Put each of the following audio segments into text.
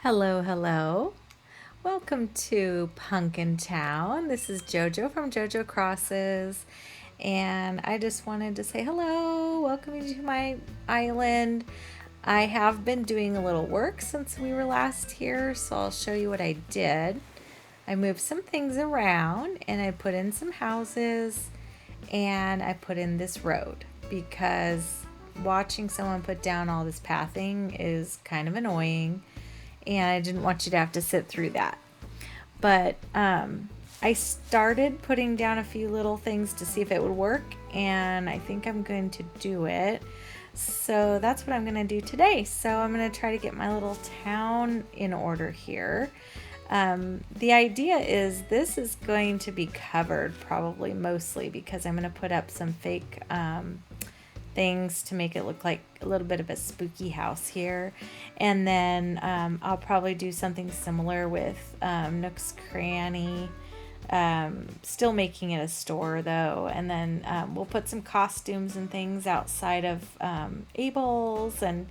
Hello, hello. Welcome to Pumpkin Town. This is JoJo from JoJo Crosses, and I just wanted to say hello. Welcome you to my island. I have been doing a little work since we were last here, so I'll show you what I did. I moved some things around and I put in some houses and I put in this road because watching someone put down all this pathing is kind of annoying and I didn't want you to have to sit through that. But I started putting down a few little things to see if it would work, and I think I'm going to do it. So that's what I'm going to do today. So I'm going to try to get my little town in order here. The idea is this is going to be covered probably mostly because I'm going to put up some fake things to make it look like a little bit of a spooky house here. And then I'll probably do something similar with Nooks Cranny. Still making it a store though. And then we'll put some costumes and things outside of Abel's, and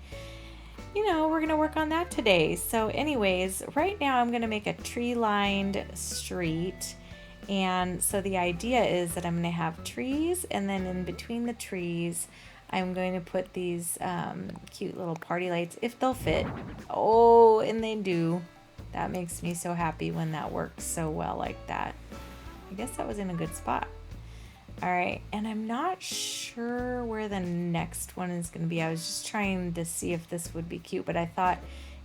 you know, we're going to work on that today. So anyways, right now I'm going to make a tree lined street. And so the idea is that I'm going to have trees, and then in between the trees, I'm going to put these cute little party lights, if they'll fit. Oh, and they do. That makes me so happy when that works so well like that. I guess that was in a good spot. All right, and I'm not sure where the next one is going to be. I was just trying to see if this would be cute, but I thought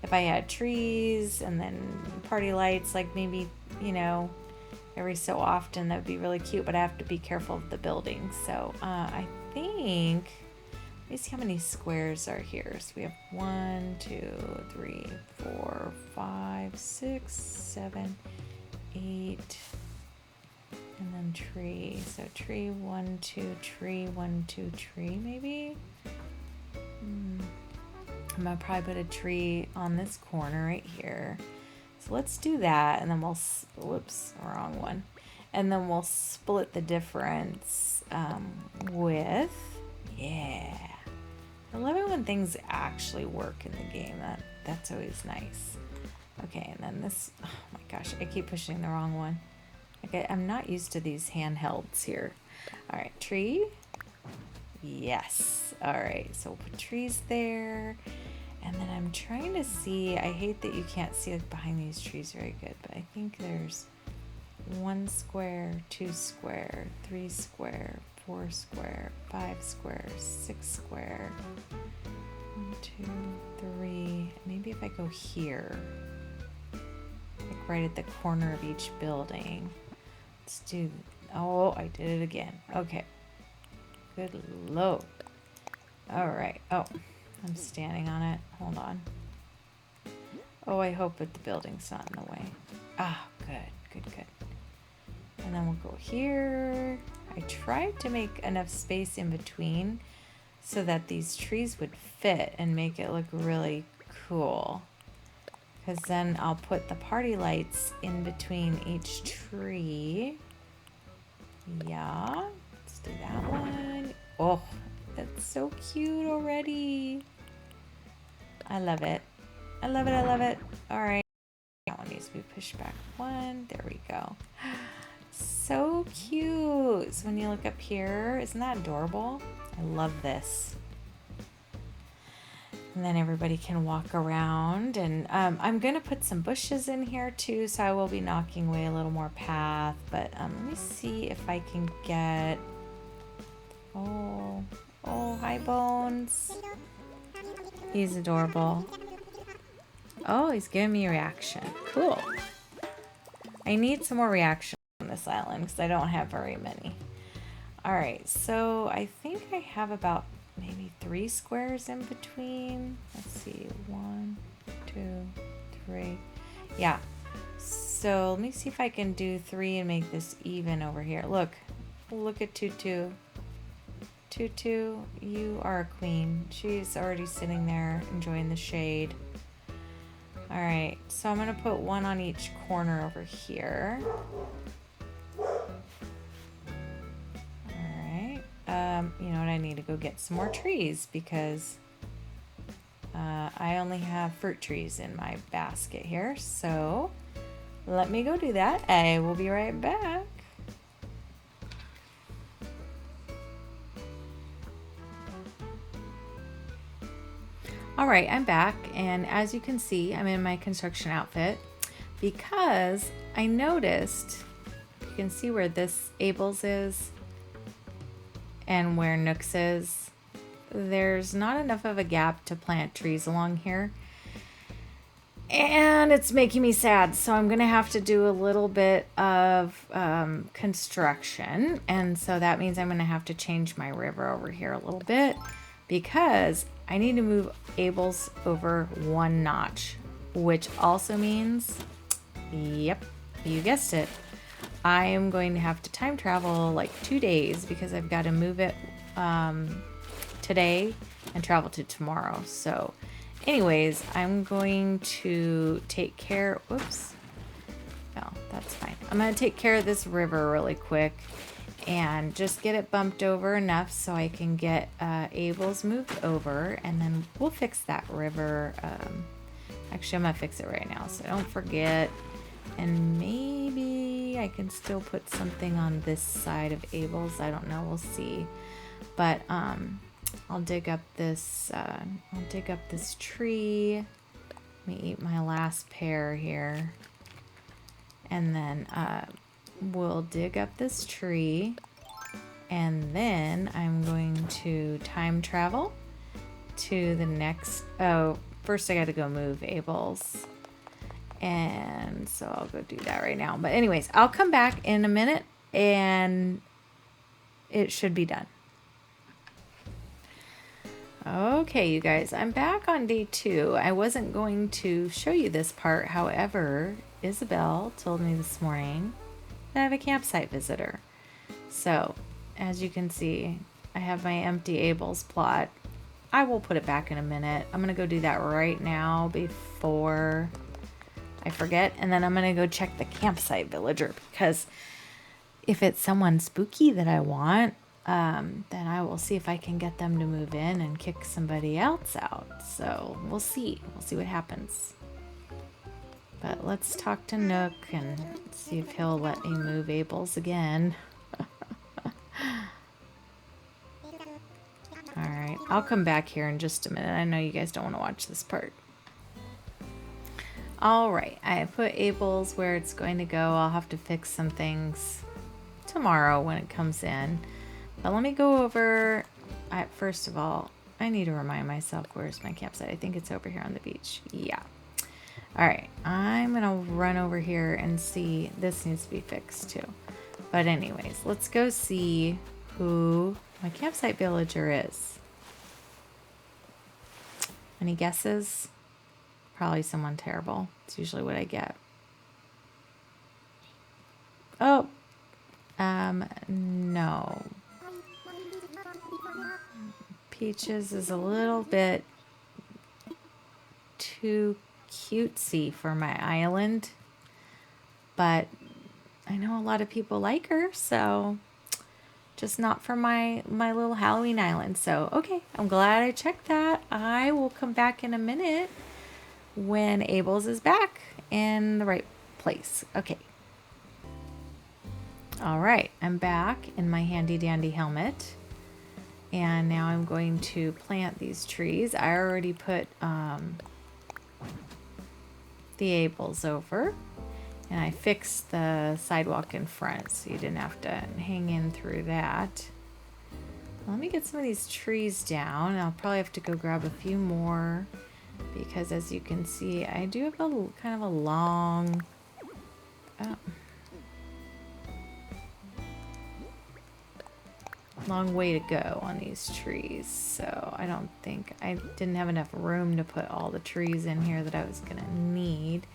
if I had trees and then party lights, like maybe, you know, every so often, that would be really cute, but I have to be careful of the building. So I think, let me see how many squares are here. So we have 1, 2, 3, 4, 5, 6, 7, 8, and then tree. So tree, 1, 2, tree, 1, 2, tree, maybe. I'm gonna probably put a tree on this corner right here. So let's do that, and then we'll, whoops, wrong one. And then we'll split the difference with, yeah. I love it when things actually work in the game. That's always nice. Okay, and then this, oh my gosh, I keep pushing the wrong one. Okay, I'm not used to these handhelds here. All right, tree. Yes. All right, so we'll put trees there. And then I'm trying to see, I hate that you can't see like behind these trees very good, but I think there's 1 square, 2 square, 3 square, 4 square, 5 square, 6 square. 1, 2, 3. Maybe if I go here, like right at the corner of each building. Let's do, oh, I did it again. Okay. Good Lord. All right. Oh, I'm standing on it. Hold on. Oh, I hope that the building's not in the way. Ah, good. And then we'll go here. I tried to make enough space in between so that these trees would fit and make it look really cool. Because then I'll put the party lights in between each tree. Yeah, let's do that one. Oh, that's so cute already. I love it. I love it. All right. That one needs to be pushed back 1. There we go. So cute. So when you look up here, isn't that adorable? I love this. And then everybody can walk around, and I'm gonna put some bushes in here too, so I will be knocking away a little more path. But let me see if I can get, oh, hi Bones. He's adorable. Oh, he's giving me a reaction. Cool. I need some more reaction on this island because I don't have very many. All right, so I think I have about maybe 3 squares in between. Let's see, 1, 2, 3. Yeah. So let me see if I can do 3 and make this even over here. Look at Tutu. Tutu, you are a queen. She's already sitting there enjoying the shade. All right, so I'm gonna put 1 on each corner over here. You know what, I need to go get some more trees because I only have fruit trees in my basket here, so let me go do that. I will be right back. All right, I'm back, and as you can see, I'm in my construction outfit because I noticed, you can see where this Abel's is and where Nooks is. There's not enough of a gap to plant trees along here, and it's making me sad, so I'm gonna have to do a little bit of construction, and so that means I'm gonna have to change my river over here a little bit because I need to move Abel's over 1 notch, which also means, yep, you guessed it, I am going to have to time travel like 2 days because I've got to move it today and travel to tomorrow. So anyways, I'm going to take care, whoops, no, that's fine. I'm going to take care of this river really quick and just get it bumped over enough so I can get Abel's moved over, and then we'll fix that river. Actually, I'm going to fix it right now so I don't forget. And maybe I can still put something on this side of Abel's. I don't know. We'll see. But I'll dig up this tree. Let me eat my last pear here. And then we'll dig up this tree. And then I'm going to time travel to the next... Oh, first I got to go move Abel's. And so I'll go do that right now. But anyways, I'll come back in a minute and it should be done. Okay, you guys, I'm back on day 2. I wasn't going to show you this part. However, Isabel told me this morning that I have a campsite visitor. So, as you can see, I have my empty Abel's plot. I will put it back in a minute. I'm going to go do that right now before I forget, and then I'm gonna go check the campsite villager because if it's someone spooky that I want, then I will see if I can get them to move in and kick somebody else out. So we'll see what happens. But let's talk to Nook and see if he'll let me move Abel's again. All right, I'll come back here in just a minute. I know you guys don't want to watch this part. All right, I put Abel's where it's going to go. I'll have to fix some things tomorrow when it comes in. But let me go over, first of all, I need to remind myself where's my campsite. I think it's over here on the beach. Yeah. All right, I'm going to run over here and see. This needs to be fixed too. But anyways, let's go see who my campsite villager is. Any guesses? Probably someone terrible. It's usually what I get. Oh, no. Peaches is a little bit too cutesy for my island, but I know a lot of people like her, so just not for my little Halloween island. So, okay, I'm glad I checked that. I will come back in a minute when Abel's is back in the right place. Okay. All right, I'm back in my handy dandy helmet. And now I'm going to plant these trees. I already put the Abel's over. And I fixed the sidewalk in front so you didn't have to hang in through that. Let me get some of these trees down. I'll probably have to go grab a few more because as you can see, I do have a kind of a long way to go on these trees. So I don't think, I didn't have enough room to put all the trees in here that I was gonna need.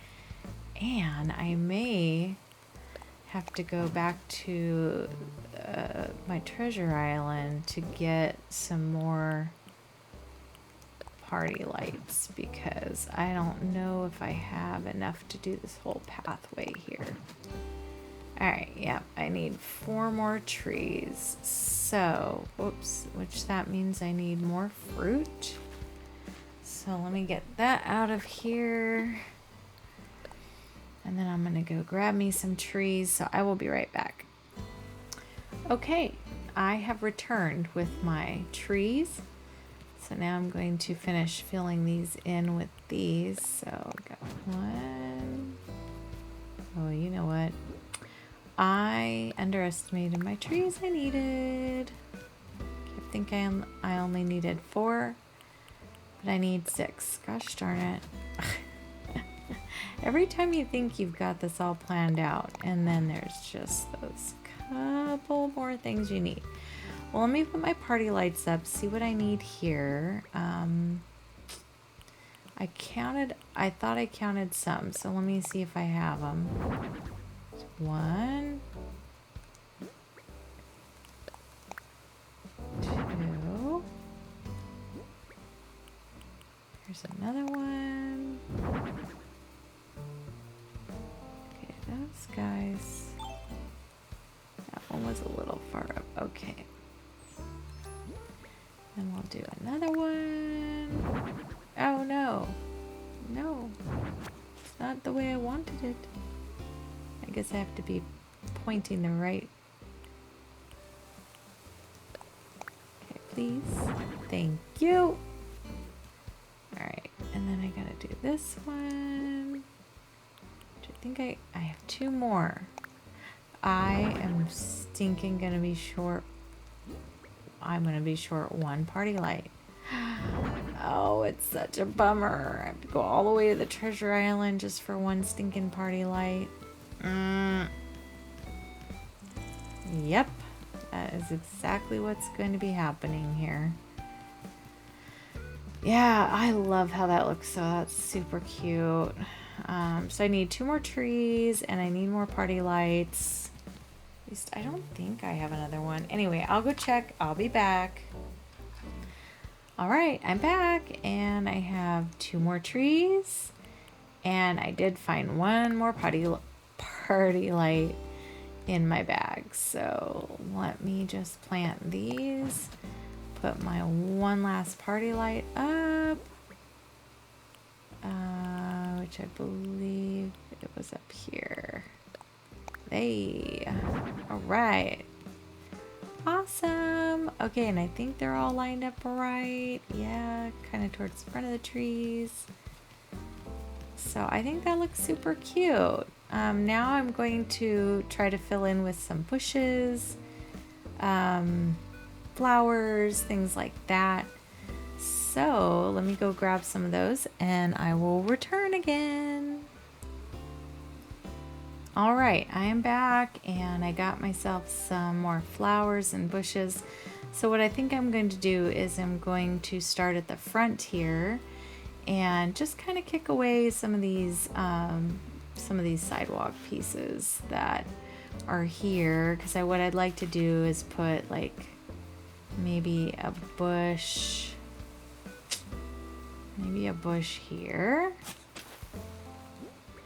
And I may have to go back to my treasure island to get some more party lights because I don't know if I have enough to do this whole pathway here. Alright, yeah, I need 4 more trees. So, whoops, which that means I need more fruit. So So let me get that out of here. And then I'm gonna go grab me some trees, so I will be right back. Okay, I have returned with my trees. So now I'm going to finish filling these in with these. So I've got one. Oh, you know what? I underestimated my trees I needed. I think I only needed 4, but I need 6. Gosh darn it. Every time you think you've got this all planned out, and then there's just those couple more things you need. Well, let me put my party lights up, see what I need here. I thought I counted some, so let me see if I have them. 1, 2. Here's another one. Okay, those guys. That one was a little far up. Okay. Then we'll do another one. Oh no. No. It's not the way I wanted it. I guess I have to be pointing the right. Okay, please. Thank you. Alright, and then I gotta do this one. I think I have 2 more. I am stinking gonna be short. I'm gonna be short 1 party light. Oh, it's such a bummer. I have to go all the way to the treasure island just for 1 stinking party light. Yep, that is exactly what's going to be happening here. Yeah, I love how that looks, so that's super cute. So I need 2 more trees and I need more party lights. At least I don't think I have another one. Anyway, I'll go check. I'll be back. All right, I'm back and I have 2 more trees and I did find 1 more party light in my bag. So let me just plant these. Put my 1 last party light up, which I believe it was up here. Hey, all right. Awesome. Okay, and I think they're all lined up right. Yeah, kind of towards the front of the trees. So I think that looks super cute. Now I'm going to try to fill in with some bushes, flowers, things like that. So let me go grab some of those and I will return again. All right, I am back and I got myself some more flowers and bushes. So what I think I'm going to do is I'm going to start at the front here and just kind of kick away some of these sidewalk pieces that are here, because what I'd like to do is put like maybe a bush here,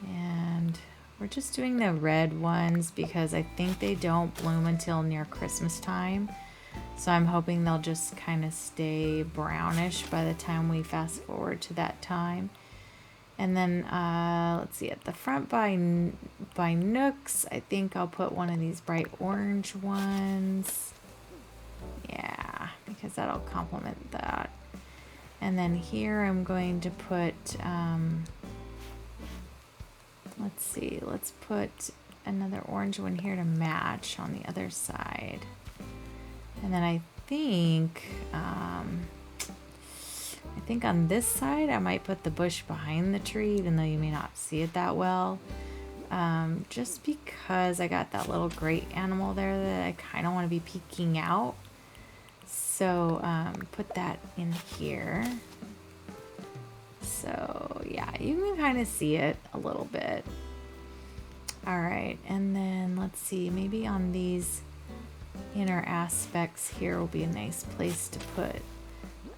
and we're just doing the red ones because I think they don't bloom until near Christmas time. So I'm hoping they'll just kind of stay brownish by the time we fast forward to that time. And then let's see, at the front by Nooks, I think I'll put one of these bright orange ones. Yeah, because that'll complement that. And then here I'm going to put, let's see, let's put another orange one here to match on the other side. And then I think on this side I might put the bush behind the tree, even though you may not see it that well. Just because I got that little great animal there that I kind of want to be peeking out. So put that in here. So yeah, you can kind of see it a little bit. All right, and then let's see, maybe on these inner aspects here will be a nice place to put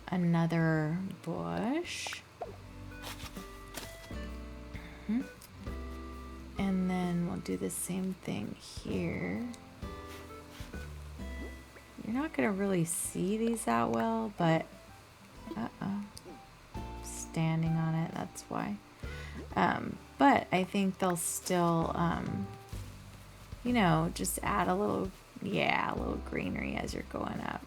another bush. And then we'll do the same thing here. You're not gonna really see these that well, but standing on it, that's why. But I think they'll still, you know, just add a little greenery as you're going up.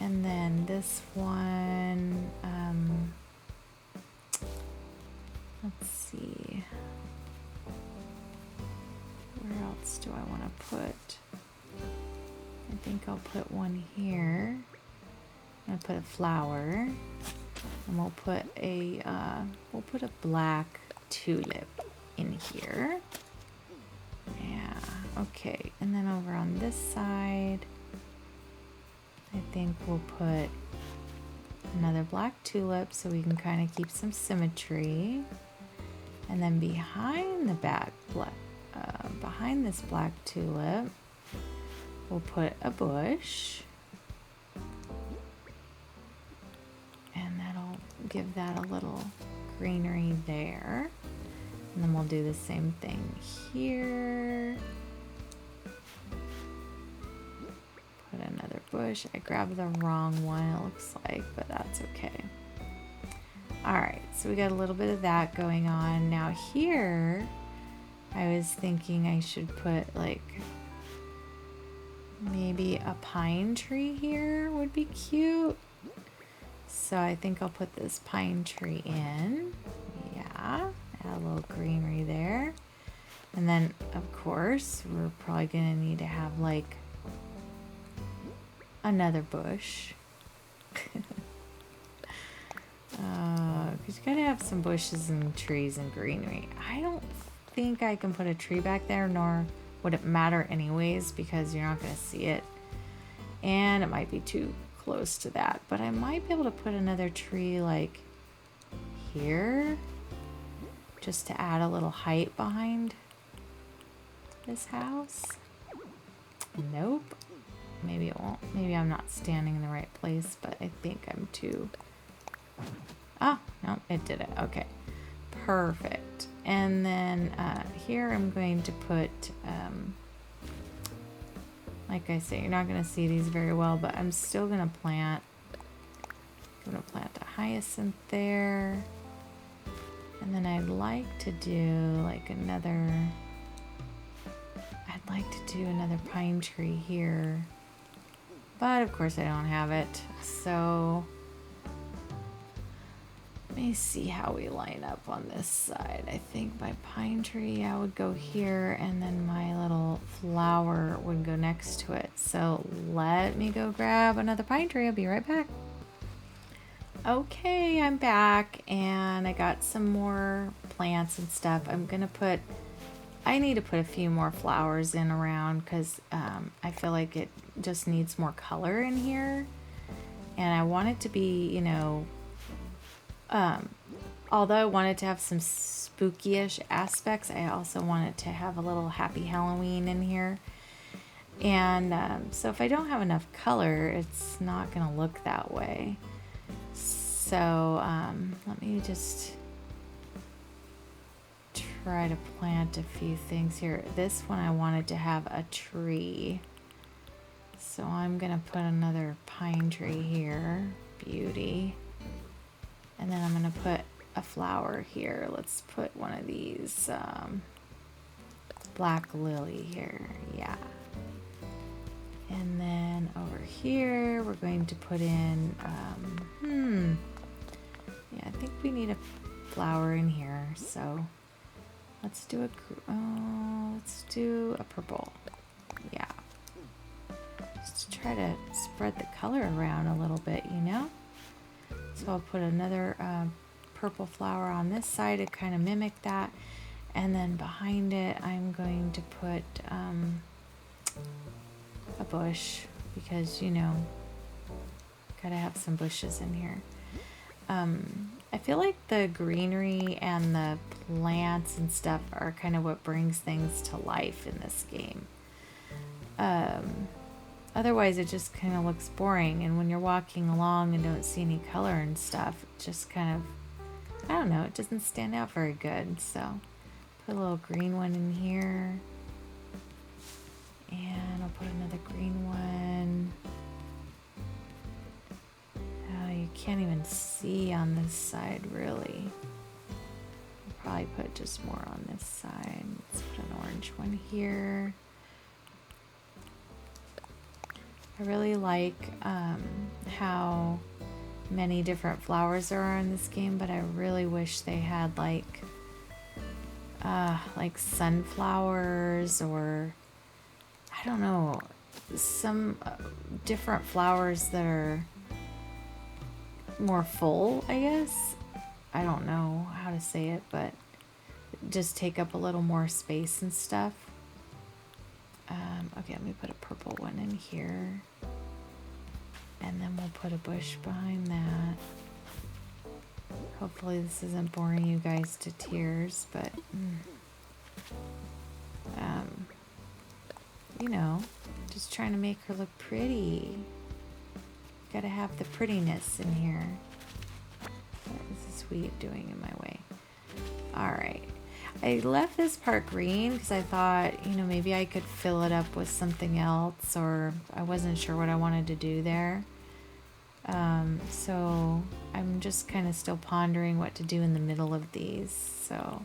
And then this one, let's see, where else do I want to put? I think I'll put one here. I'm gonna put a flower, and we'll put a black tulip in here. Yeah, okay. And then over on this side, I think we'll put another black tulip so we can kind of keep some symmetry. And then behind this black tulip, we'll put a bush. And that'll give that a little greenery there. And then we'll do the same thing here. Put another bush. I grabbed the wrong one, it looks like, but that's okay. Alright, so we got a little bit of that going on. Now here, I was thinking I should put like maybe a pine tree here would be cute. So I think I'll put this pine tree in. Yeah, add a little greenery there. And then, of course, we're probably going to need to have like another bush. Because you got to have some bushes and trees and greenery. I don't think I can put a tree back there, nor would it matter anyways, because you're not going to see it. And it might be too close to that, but I might be able to put another tree like here just to add a little height behind this house. Nope, maybe it won't. Maybe I'm not standing in the right place, but I think I'm too. Oh no, it did it. Okay, perfect. And then here I'm going to put like I say, you're not going to see these very well, but I'm still going to plant. I'm going to plant a hyacinth there. And then I'd like to do like another pine tree here. But of course I don't have it. So let me see how we line up on this side. I think my pine tree, I would go here, and then my little flower would go next to it. So let me go grab another pine tree. I'll be right back. Okay, I'm back, and I got some more plants and stuff. I need to put a few more flowers in around because I feel like it just needs more color in here. And I want it to be, you know, although I wanted to have some spooky-ish aspects, I also wanted to have a little happy Halloween in here. And so if I don't have enough color, it's not going to look that way. So let me just try to plant a few things here. This one I wanted to have a tree. So I'm going to put another pine tree here. Beauty. And then I'm going to put a flower here. Let's put one of these black lily here. Yeah. And then over here, we're going to put in, yeah, I think we need a flower in here. So let's do a purple. Yeah. Just to try to spread the color around a little bit, you know? So I'll put another purple flower on this side to kind of mimic that. And then behind it, I'm going to put a bush because, you know, gotta have some bushes in here. I feel like the greenery and the plants and stuff are kind of what brings things to life in this game. Otherwise it just kind of looks boring, and when you're walking along and don't see any color and stuff, it just kind of, I don't know, it doesn't stand out very good. So put a little green one in here, and I'll put another green one. Oh, you can't even see on this side really. I'll probably put just more on this side. Let's put an orange one here. I really like how many different flowers there are in this game, but I really wish they had like sunflowers, or I don't know, some different flowers that are more full, I guess. I don't know how to say it, but just take up a little more space and stuff. Okay, let me put a purple one in here. And then we'll put a bush behind that. Hopefully this isn't boring you guys to tears, but you know, just trying to make her look pretty. Gotta have the prettiness in here. What is this weed doing in my way? Alright. I left this part green because I thought, you know, maybe I could fill it up with something else, or I wasn't sure what I wanted to do there. So I'm just kind of still pondering what to do in the middle of these. So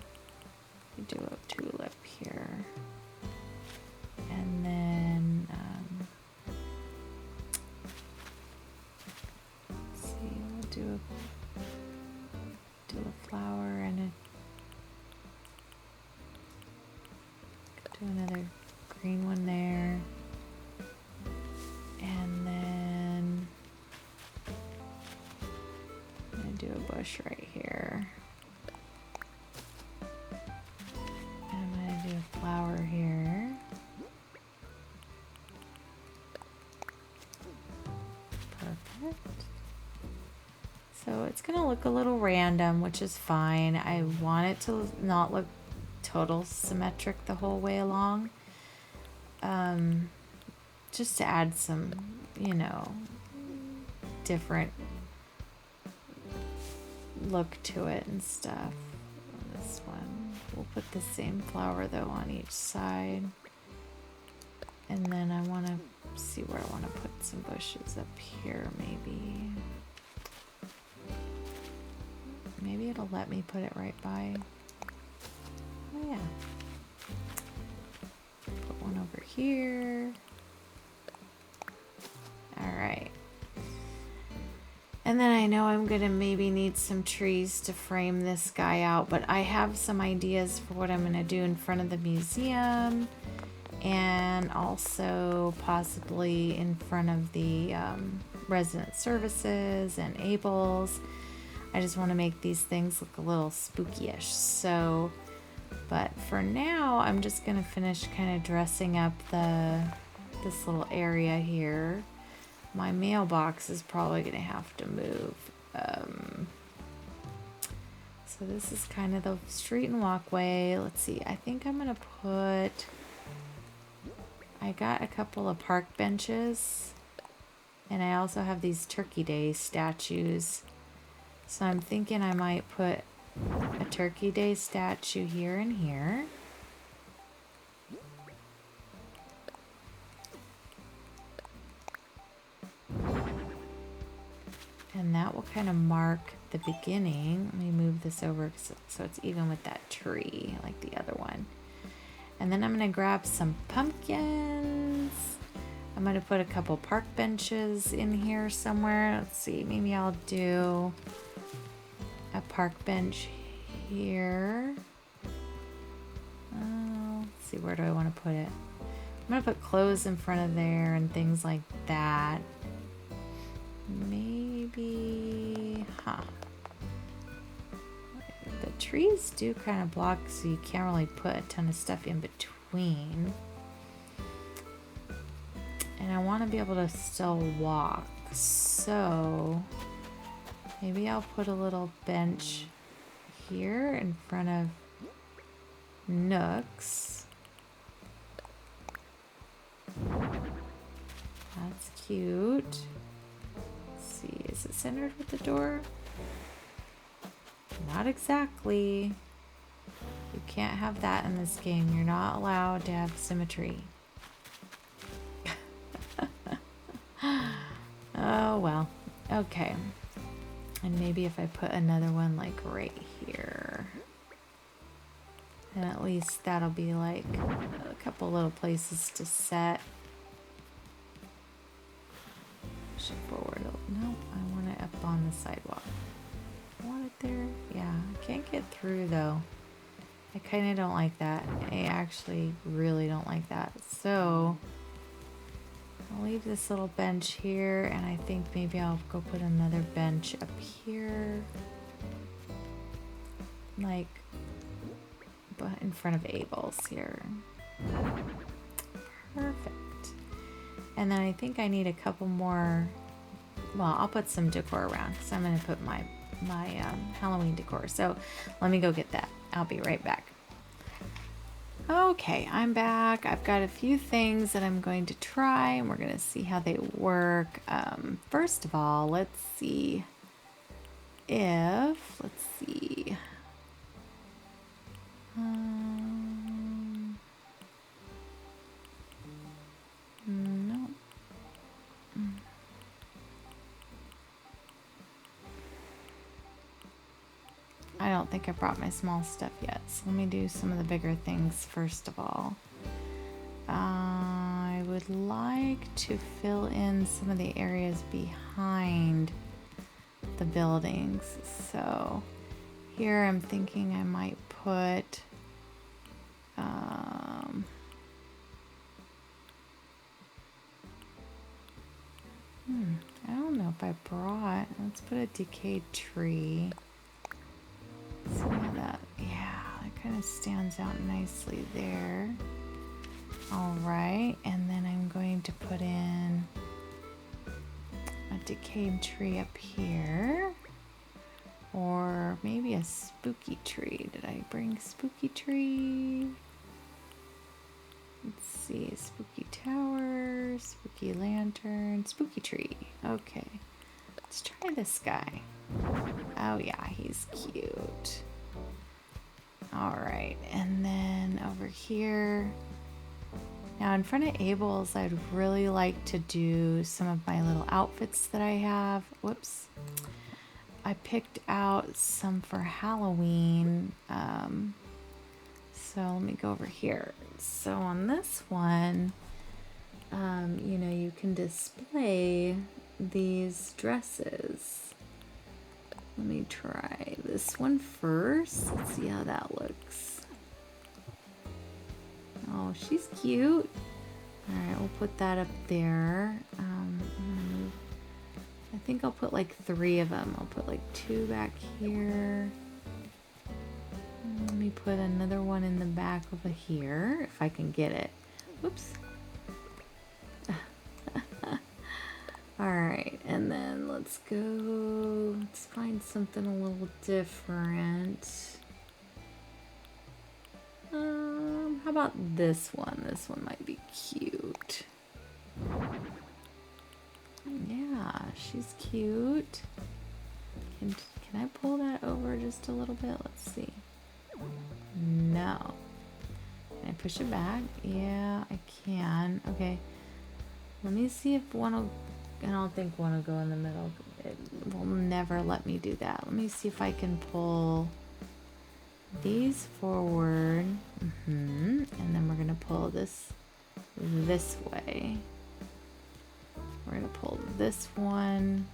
we do a tulip here. And then, let's see, we'll do a flower and do another green one there. And then I'm gonna do a bush right here. And I'm gonna do a flower here. Perfect. So it's gonna look a little random, which is fine. I want it to not look total symmetric the whole way along. Just to add some, you know, different look to it and stuff. On this one, we'll put the same flower though on each side. And then I want to see where I want to put some bushes up here, maybe. Maybe it'll let me put it right by. Oh yeah. Put one over here. Alright. And then I know I'm gonna maybe need some trees to frame this guy out, but I have some ideas for what I'm gonna do in front of the museum, and also possibly in front of the resident services and Abel's. I just want to make these things look a little spooky-ish. So, but for now, I'm just gonna finish kind of dressing up this little area here. My mailbox is probably gonna have to move. So this is kind of the street and walkway. Let's see. I think I'm gonna put. I got a couple of park benches, and I also have these Turkey Day statues. So I'm thinking I might put a Turkey Day statue here and here. And that will kind of mark the beginning. Let me move this over so it's even with that tree, like the other one. And then I'm going to grab some pumpkins. I'm going to put a couple park benches in here somewhere. Let's see, maybe I'll do a park bench here. Let's see, where do I want to put it? I'm going to put clothes in front of there and things like that. Maybe, the trees do kind of block, so you can't really put a ton of stuff in between. And I want to be able to still walk, so maybe I'll put a little bench here in front of Nooks. That's cute. Let's see, is it centered with the door? Not exactly. You can't have that in this game. You're not allowed to have symmetry. Oh well. Okay. And maybe if I put another one like right here, and at least that'll be like a couple little places to set. Push it forward. No, I want it up on the sidewalk. I want it there. Yeah, I can't get through though. I kind of don't like that. I actually really don't like that. So I'll leave this little bench here, and I think maybe I'll go put another bench up here, like in front of Abel's here. Perfect. And then I think I need a couple more. Well, I'll put some decor around because I'm going to put my Halloween decor. So let me go get that. I'll be right back. Okay, I'm back. I've got a few things that I'm going to try, and we're going to see how they work. First of all, let's see. No. I don't think I brought my small stuff yet, so let me do some of the bigger things first of all. I would like to fill in some of the areas behind the buildings. So here I'm thinking I might put I don't know if I brought, let's put a decayed tree. See how that, yeah, that kind of stands out nicely there. All right, and then I'm going to put in a decayed tree up here, or maybe a spooky tree. Did I bring spooky tree? Let's see, spooky tower, spooky lantern, spooky tree. Okay, let's try this guy. Oh yeah, he's cute. All right, and then over here, now in front of Abel's, I'd really like to do some of my little outfits that I have. Whoops. I picked out some for Halloween. So let me go over here. So on this one, you know, you can display these dresses. Let me try this one first. Let's see how that looks. Oh, she's cute. All right, we'll put that up there. I think I'll put like 3 of them. I'll put like 2 back here. Let me put another one in the back over here, if I can get it. Whoops. Alright, and then let's find something a little different. How about this one? This one might be cute. Yeah, she's cute. Can I pull that over just a little bit? Let's see. No. Can I push it back? Yeah, I can. Okay. Let me see if one will... I don't think one will go in the middle. It will never let me do that. Let me see if I can pull these forward. And then we're going to pull this way. We're going to pull this one.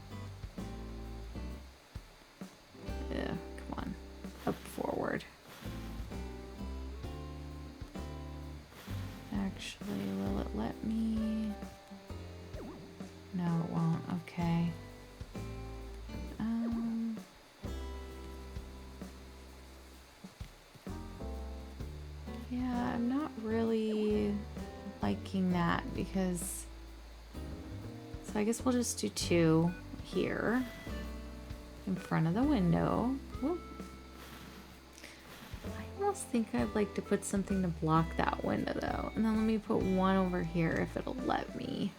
Yeah, come on. Up forward. Actually, will it let me? No, it won't. Okay. Yeah, I'm not really liking that because... So I guess we'll just do 2 here in front of the window. Whoop. I almost think I'd like to put something to block that window though. And then let me put 1 over here if it'll let me.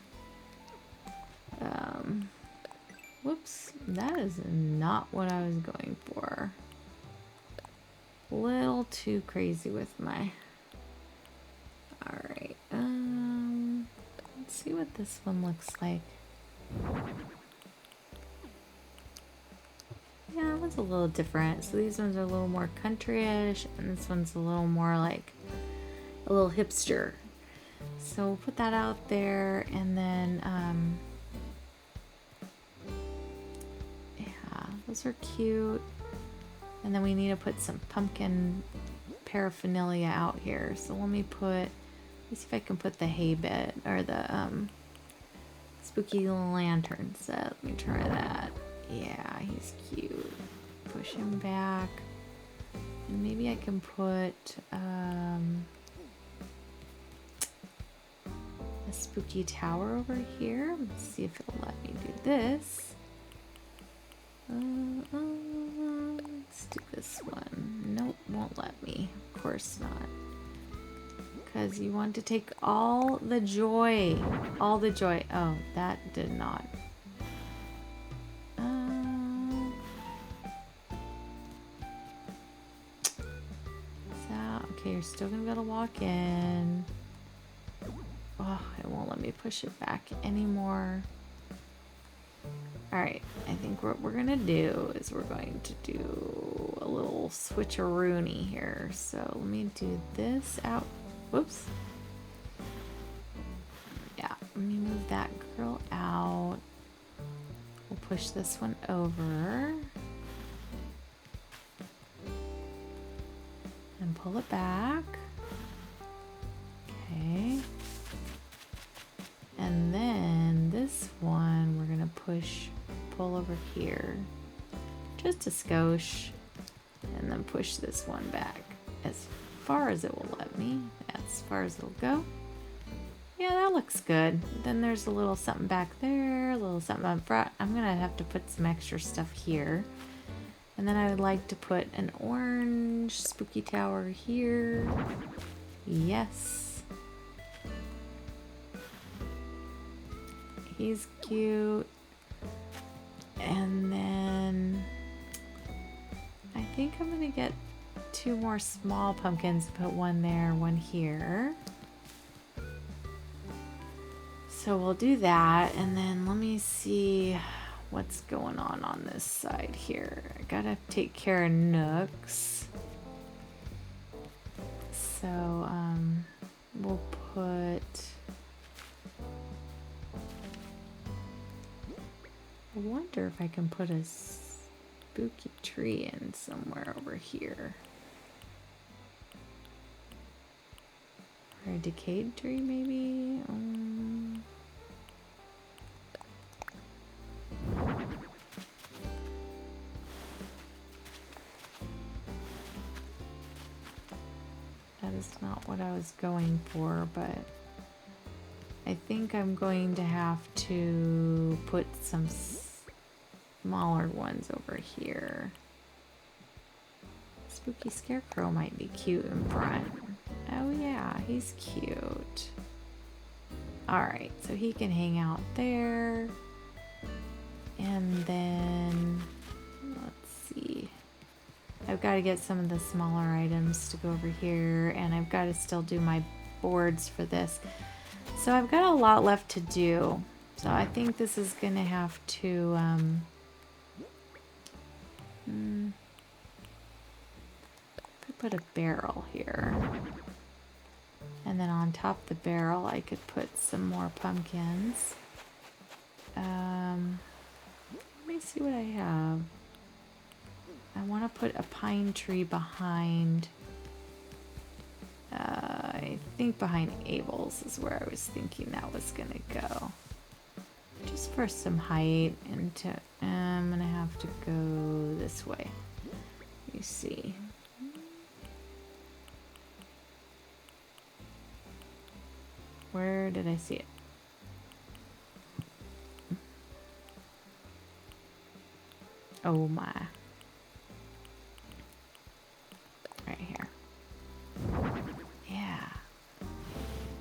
Whoops, that is not what I was going for. Little too crazy with my... Alright, let's see what this one looks like. Yeah, that one's a little different. So these ones are a little more country-ish, and this one's a little more like a little hipster. So we'll put that out there, and then yeah, those are cute. And then we need to put some pumpkin paraphernalia out here. So let me see if I can put the hay bed or the spooky lantern set. Let me try that. Yeah, he's cute. Push him back. And maybe I can put a spooky tower over here. Let's see if it'll let me do this. Let's do this one. Nope, won't let me. Of course not. Because you want to take all the joy. All the joy. Oh, that did not. Okay, you're still going to be able to walk in. Oh, it won't let me push it back anymore. Alright, I think what we're going to do is we're going to do a little switcheroony here. So let me do this out. Whoops. Yeah, let me move that girl out. We'll push this one over. And pull it back. Okay. And then this one we're going to pull over here. Just a skosh. And then push this one back as far as it will let me. As far as it'll go. Yeah, that looks good. Then there's a little something back there, a little something up front. I'm going to have to put some extra stuff here. And then I would like to put an orange spooky tower here. Yes. He's cute. And then I think I'm going to get 2 more small pumpkins, put one there, one here. So we'll do that, and then let me see what's going on this side here. I gotta take care of Nooks. So we'll put, I wonder if I can put a spooky tree in somewhere over here. Or a decayed tree maybe? That is not what I was going for, but I think I'm going to have to put some smaller ones over here. Spooky scarecrow might be cute in front. Oh yeah, he's cute. Alright, so he can hang out there. And then, let's see. I've got to get some of the smaller items to go over here, and I've got to still do my boards for this. So I've got a lot left to do. So I think this is going to have to, put a barrel here. And then on top of the barrel, I could put some more pumpkins. Let me see what I have. I want to put a pine tree behind, I think behind Abel's is where I was thinking that was going to go. Just for some height, and I'm going to have to go this way. Let me see. Where did I see it? Oh my. Right here. Yeah.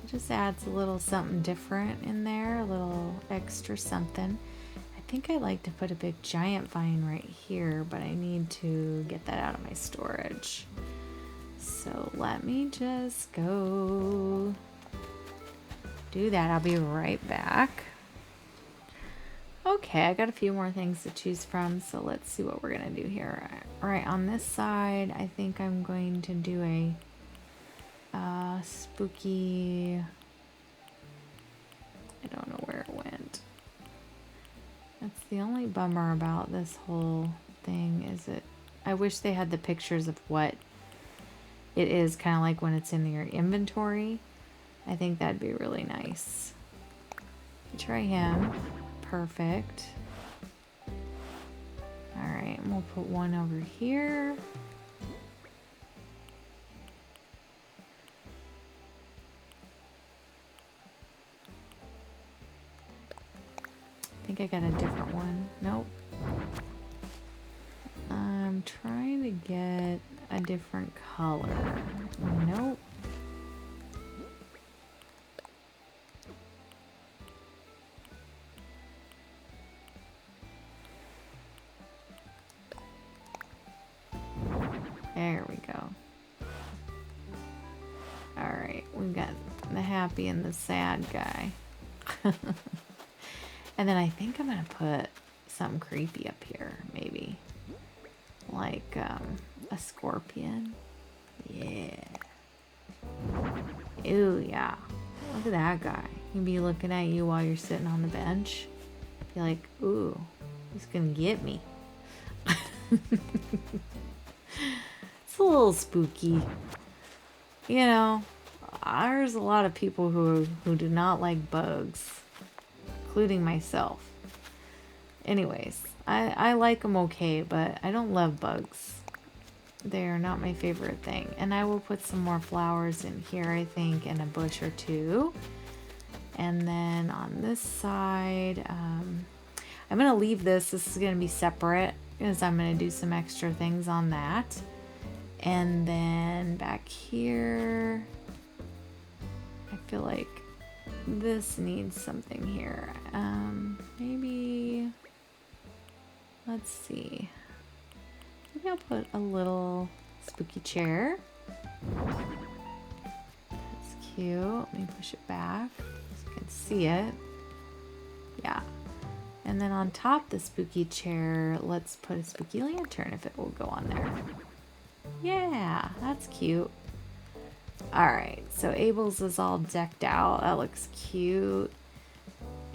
It just adds a little something different in there, a little extra something. I think I'd like to put a big giant vine right here, but I need to get that out of my storage. So let me just go do that. I'll be right back. Okay, I got a few more things to choose from, so let's see what we're gonna do here. All right, on this side, I think I'm going to do a spooky. I don't know where it went. That's the only bummer about this whole thing is it. I wish they had the pictures of what it is, kind of like when it's in your inventory. I think that'd be really nice. Try him. Perfect. Alright, and we'll put one over here. I think I got a different one. Nope. I'm trying to get a different color. Nope. There we go. Alright, we've got the happy and the sad guy. And then I think I'm gonna put something creepy up here, maybe. Like a scorpion. Yeah. Ooh, yeah. Look at that guy. He'd be looking at you while you're sitting on the bench. Be like, ooh, he's gonna get me. It's a little spooky. You know, there's a lot of people who do not like bugs, including myself. Anyways, I like them okay, but I don't love bugs. They're not my favorite thing. And I will put some more flowers in here, I think, and a bush or two. And then on this side, I'm going to leave this. This is going to be separate because I'm going to do some extra things on that. And then back here, I feel like this needs something here. Maybe, let's see. Maybe I'll put a little spooky chair. That's cute. Let me push it back so you can see it. Yeah. And then on top the spooky chair, let's put a spooky lantern if it will go on there. Yeah, that's cute. Alright, so Abel's is all decked out. That looks cute.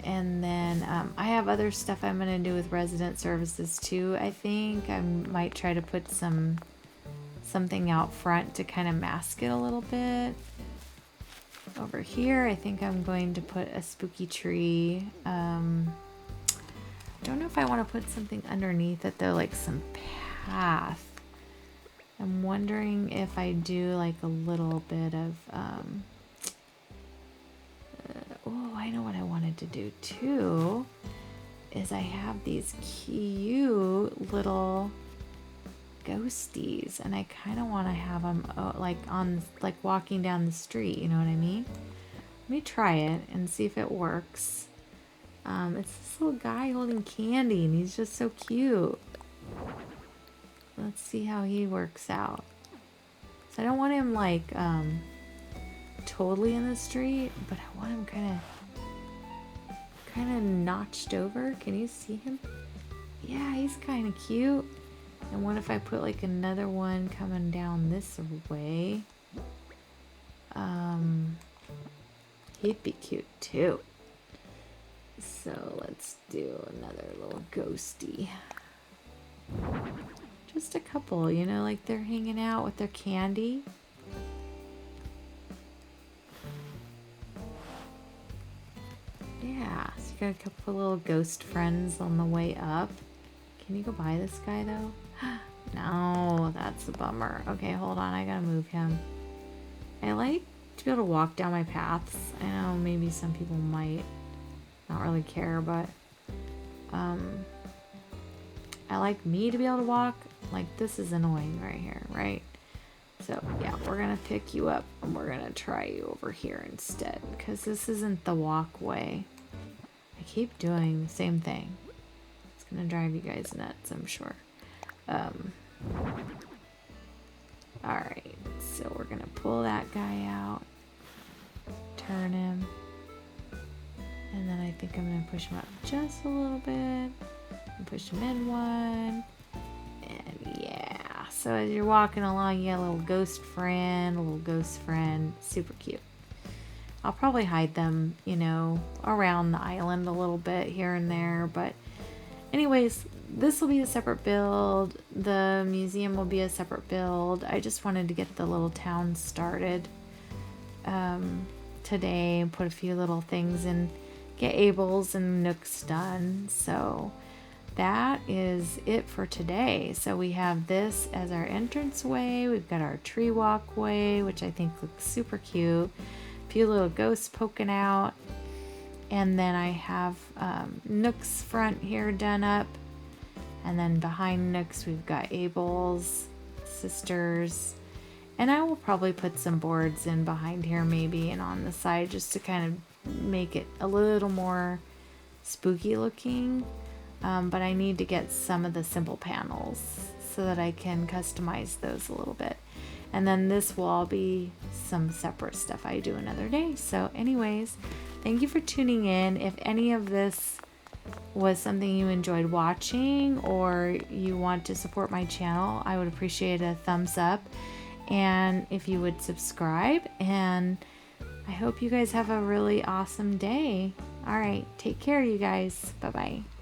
And then I have other stuff I'm going to do with resident services too. I think I might try to put something out front to kind of mask it a little bit. Over here, I think I'm going to put a spooky tree. Don't know if I want to put something underneath it though, like some path. I'm wondering if I do like a little bit of, oh, I know what I wanted to do too, is I have these cute little ghosties and I kind of want to have them like walking down the street, you know what I mean? Let me try it and see if it works. It's this little guy holding candy and he's just so cute. Let's see how he works out. So I don't want him like totally in the street, but I want him kind of notched over. Can you see him? Yeah, he's kind of cute. And what if I put like another one coming down this way? He'd be cute too. So let's do another little ghosty. Just a couple, you know, like they're hanging out with their candy. Yeah, so you got a couple little ghost friends on the way up. Can you go by this guy though? No, that's a bummer. Okay, hold on, I gotta move him. I like to be able to walk down my paths. I know maybe some people might not really care, but I like me to be able to walk. Like, this is annoying right here, right? So yeah, we're gonna pick you up and we're gonna try you over here instead, because this isn't the walkway. I keep doing the same thing. It's gonna drive you guys nuts, I'm sure. Alright, so we're gonna pull that guy out, turn him, and then I think think I'm going to push them up just a little bit. And push them in one. And yeah. So as you're walking along, you got a little ghost friend. Super cute. I'll probably hide them, around the island a little bit here and there. But anyways, this will be a separate build. The museum will be a separate build. I just wanted to get the little town started today and put a few little things and get Abel's and Nooks done. So that is it for today. So we have this as our entranceway. We've got our tree walkway, which I think looks super cute. A few little ghosts poking out. And then I have Nooks front here done up. And then behind Nooks, we've got Abel's sisters. And I will probably put some boards in behind here maybe and on the side just to kind of make it a little more spooky looking. But I need to get some of the simple panels so that I can customize those a little bit. And then this will all be some separate stuff I do another day. So anyways, thank you for tuning in. If any of this was something you enjoyed watching or you want to support my channel, I would appreciate a thumbs up. And if you would subscribe, and I hope you guys have a really awesome day. All right, take care, you guys. Bye-bye.